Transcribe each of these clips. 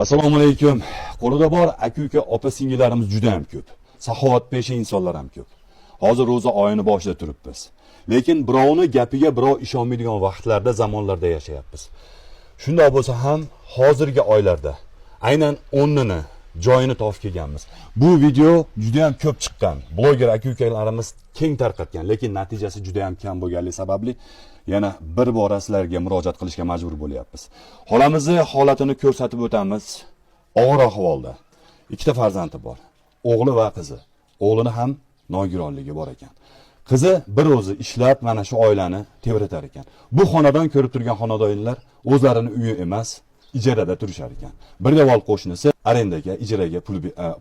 Assalomu alaykum. Qo'lida bor aka-uka, opa-singillarimiz juda ham ko'p. Saxovatpesha insonlar ham ko'p. Hozir ro'za oyini boshida turibmiz. Lekin birovni gapiga birov ishonmaydigan vaqtlarda, zamonlarda yashayapmiz. Shunday bo'lsa ham hozirgi oylarda aynan o'rnini, joyini topib kelganmiz. Bu video juda ham ko'p chiqqan. Bloger aka-ukalarimiz keng tarqatgan, lekin natijasi juda ham kam bo'lganligi sababli yana bir bora sizlarga murojaat qilishga majbur bo'lyapmiz. Xolamizni holatini ko'rsatib o'tamiz. Og'ir ahvolda. Ikkita farzandi bor. O'g'li va qizi. O'g'lini ham nogironligi bor ekan. Qizi bir o'zi ishlab mana shu oilani tebratar ekan. Bu xonadon ko'rib turgan xonadonlar o'zlarini uyi emas, ijarada turishar ekan. Bir devor qo'shnisi arendaga, ijaraga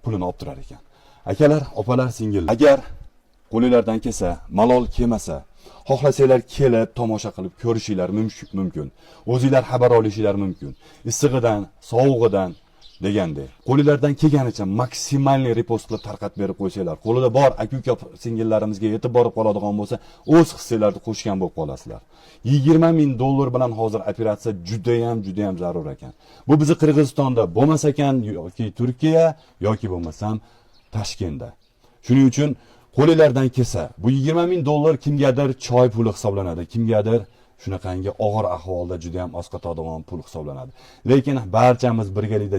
pulini olib turar ekan. Akalar, opalar, singillar, agar qo'lingizdan kelsa, malol kelmasa, xohlasanglar kelib tomosha qilib ko'rishinglar mumkin. O'zingizlar xabar olishinglar mumkin. Issig'idan, sovug'idan deganda qo'lingizdan kelganicha maksimalniy repostlar tarqatib berib qo'ysanglar, qo'lida bor aka-uka singillarimizga yetib borib qoladigan bo'lsa, o'z hissalaringizni qo'shgan bo'lib qolasizlar. 20 ming dollar bilan hozir operatsiya juda ham zarur ekan. Bu bizi Qirg'izistonda bo'lmasa ekan yoki Turkiya yoki bo'lmasam Toshkentda. Shuning uchun qo'lingizdan kelsa, bu 20 ming dollar kimgadir choy puli hisoblanadi, kimgadir shunaqangi og'ir ahvolda juda ham oz qotadigan pul hisoblanadi. Lekin barchamiz birgalikda